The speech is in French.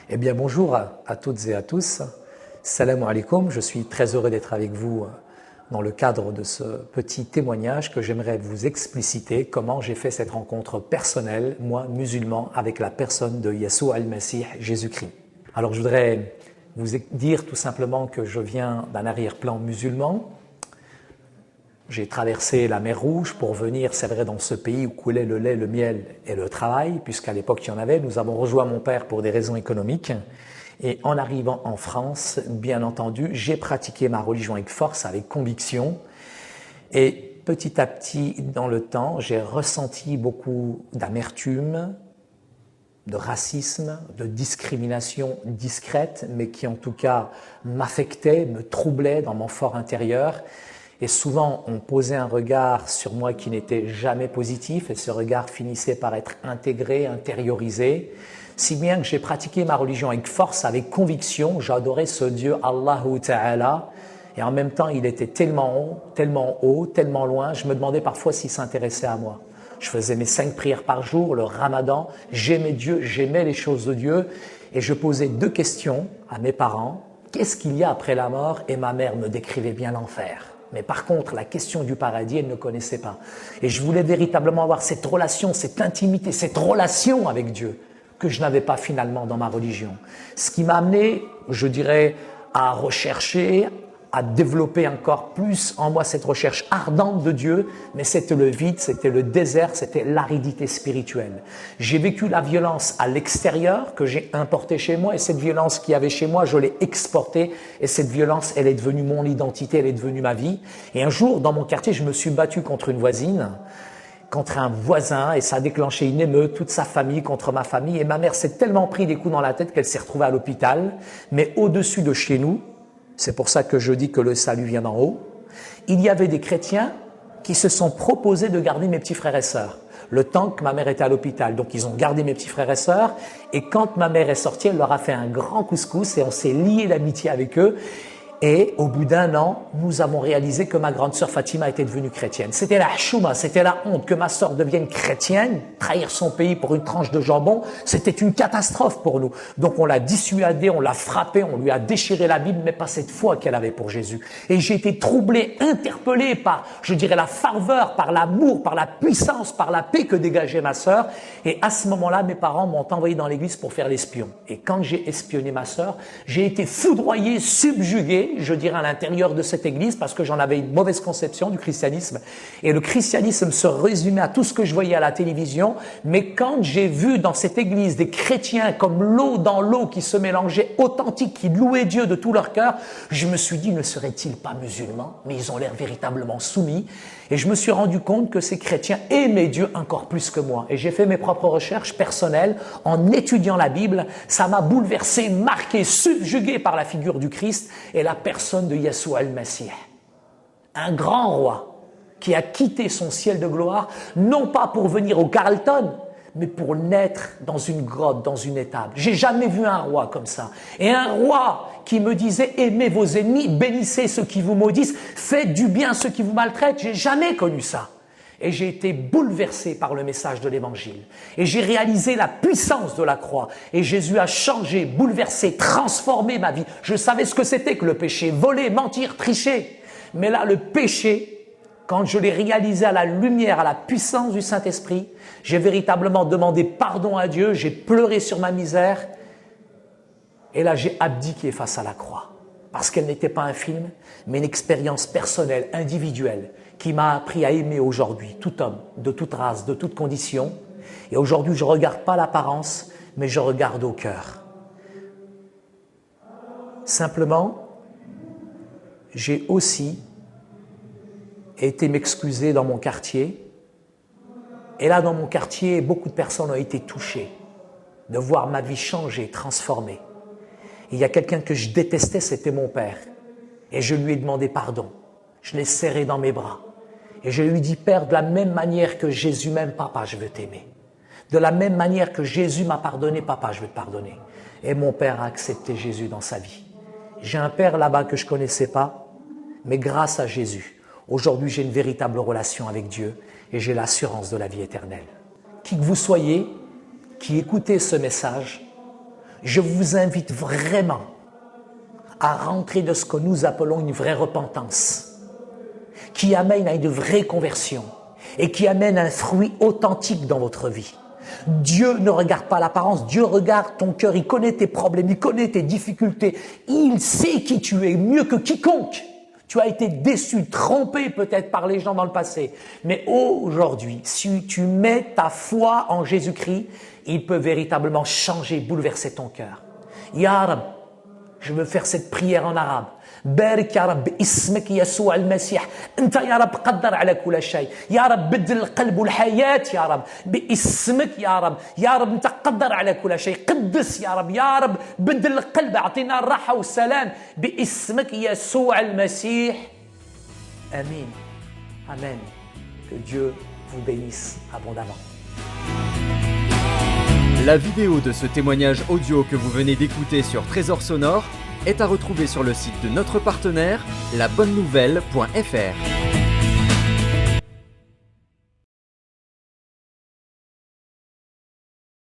Eh bien bonjour à toutes et à tous. Salam alaikum, je suis très heureux d'être avec vous dans le cadre de ce petit témoignage que j'aimerais vous expliciter comment j'ai fait cette rencontre personnelle, moi musulman, avec la personne de Yeshua al-Masih, Jésus-Christ. Alors je voudrais vous dire tout simplement que je viens d'un arrière-plan musulman. J'ai traversé la mer Rouge pour venir, c'est vrai, dans ce pays où coulait le lait, le miel et le travail, puisqu'à l'époque il y en avait. Nous avons rejoint mon père pour des raisons économiques. Et en arrivant en France, bien entendu, j'ai pratiqué ma religion avec force, avec conviction. Et petit à petit, dans le temps, j'ai ressenti beaucoup d'amertume, de racisme, de discrimination discrète, mais qui en tout cas m'affectait, me troublait dans mon fort intérieur. Et souvent, on posait un regard sur moi qui n'était jamais positif, et ce regard finissait par être intégré, intériorisé, si bien que j'ai pratiqué ma religion avec force, avec conviction. J'adorais ce Dieu, Allahu Ta'ala, et en même temps, il était tellement haut, tellement loin, je me demandais parfois s'il s'intéressait à moi. Je faisais mes 5 prières par jour, le ramadan, j'aimais Dieu, j'aimais les choses de Dieu, et je posais 2 questions à mes parents. Qu'est-ce qu'il y a après la mort? Et ma mère me décrivait bien l'enfer. Mais par contre, la question du paradis, elle ne connaissait pas. Et je voulais véritablement avoir cette relation, cette intimité, cette relation avec Dieu que je n'avais pas finalement dans ma religion. Ce qui m'a amené, je dirais, à rechercher, à développer encore plus en moi cette recherche ardente de Dieu, mais c'était le vide, c'était le désert, c'était l'aridité spirituelle. J'ai vécu la violence à l'extérieur que j'ai importée chez moi, et cette violence qu'il y avait chez moi, je l'ai exportée, et cette violence, elle est devenue mon identité, elle est devenue ma vie. Et un jour, dans mon quartier, je me suis battu contre une voisine, contre un voisin, et ça a déclenché une émeute, toute sa famille contre ma famille, et ma mère s'est tellement pris des coups dans la tête qu'elle s'est retrouvée à l'hôpital. Mais au-dessus de chez nous, c'est pour ça que je dis que le salut vient d'en haut, il y avait des chrétiens qui se sont proposés de garder mes petits frères et sœurs, le temps que ma mère était à l'hôpital. Donc ils ont gardé mes petits frères et sœurs, et quand ma mère est sortie, elle leur a fait un grand couscous, et on s'est lié d'amitié avec eux. Et au bout d'1 an, nous avons réalisé que ma grande sœur Fatima était devenue chrétienne. C'était la chouma, c'était la honte que ma sœur devienne chrétienne, trahir son pays pour une tranche de jambon, c'était une catastrophe pour nous. Donc on l'a dissuadée, on l'a frappée, on lui a déchiré la Bible, mais pas cette foi qu'elle avait pour Jésus. Et j'ai été troublé, interpellé par, je dirais, la ferveur, par l'amour, par la puissance, par la paix que dégageait ma sœur. Et à ce moment-là, mes parents m'ont envoyé dans l'église pour faire l'espion. Et quand j'ai espionné ma sœur, j'ai été foudroyé, subjugué, je dirais, à l'intérieur de cette église, parce que j'en avais une mauvaise conception du christianisme. Et le christianisme se résumait à tout ce que je voyais à la télévision. Mais quand j'ai vu dans cette église des chrétiens comme l'eau dans l'eau qui se mélangeaient, authentiques, qui louaient Dieu de tout leur cœur, je me suis dit, ne seraient-ils pas musulmans? Mais ils ont l'air véritablement soumis. Et je me suis rendu compte que ces chrétiens aimaient Dieu encore plus que moi. Et j'ai fait mes propres recherches personnelles en étudiant la Bible. Ça m'a bouleversé, marqué, subjugué par la figure du Christ et la personne de Yeshua al-Masih. Un grand roi qui a quitté son ciel de gloire, non pas pour venir au Carlton, mais pour naître dans une grotte, dans une étable. J'ai jamais vu un roi comme ça. Et un roi qui me disait, aimez vos ennemis, bénissez ceux qui vous maudissent, faites du bien à ceux qui vous maltraitent. J'ai jamais connu ça. Et j'ai été bouleversé par le message de l'évangile. Et j'ai réalisé la puissance de la croix. Et Jésus a changé, bouleversé, transformé ma vie. Je savais ce que c'était que le péché, voler, mentir, tricher. Mais là, le péché, quand je l'ai réalisé à la lumière, à la puissance du Saint-Esprit, j'ai véritablement demandé pardon à Dieu, j'ai pleuré sur ma misère, et là j'ai abdiqué face à la croix. Parce qu'elle n'était pas un film, mais une expérience personnelle, individuelle, qui m'a appris à aimer aujourd'hui tout homme, de toute race, de toute condition. Et aujourd'hui, je ne regarde pas l'apparence, mais je regarde au cœur. Simplement, j'ai aussi été m'excuser dans mon quartier. Et là, dans mon quartier, beaucoup de personnes ont été touchées de voir ma vie changer, transformée. Et il y a quelqu'un que je détestais, c'était mon père. Et je lui ai demandé pardon. Je l'ai serré dans mes bras. Et je lui ai dit, Père, de la même manière que Jésus m'aime, papa, je veux t'aimer. De la même manière que Jésus m'a pardonné, papa, je veux te pardonner. Et mon père a accepté Jésus dans sa vie. J'ai un père là-bas que je ne connaissais pas, mais grâce à Jésus, aujourd'hui, j'ai une véritable relation avec Dieu et j'ai l'assurance de la vie éternelle. Qui que vous soyez, qui écoutez ce message, je vous invite vraiment à rentrer de ce que nous appelons une vraie repentance, qui amène à une vraie conversion et qui amène un fruit authentique dans votre vie. Dieu ne regarde pas l'apparence, Dieu regarde ton cœur, il connaît tes problèmes, il connaît tes difficultés, il sait qui tu es mieux que quiconque. Tu as été déçu, trompé peut-être par les gens dans le passé, mais aujourd'hui, si tu mets ta foi en Jésus-Christ, il peut véritablement changer, bouleverser ton cœur. Ya Rab, je veux faire cette prière en arabe. بارك يا رب باسمك يسوع المسيح انت يا رب قدر على كل شيء يا رب بدل القلب والحياة يا رب باسمك يا رب انت قدر على كل شيء قدس يا رب بدل القلب اعطينا الراحة والسلام باسمك يسوع المسيح امين amen. Que Dieu vous bénisse abondamment. La vidéo de ce témoignage audio que vous venez d'écouter sur Trésor Sonore est à retrouver sur le site de notre partenaire, labonnenouvelle.fr.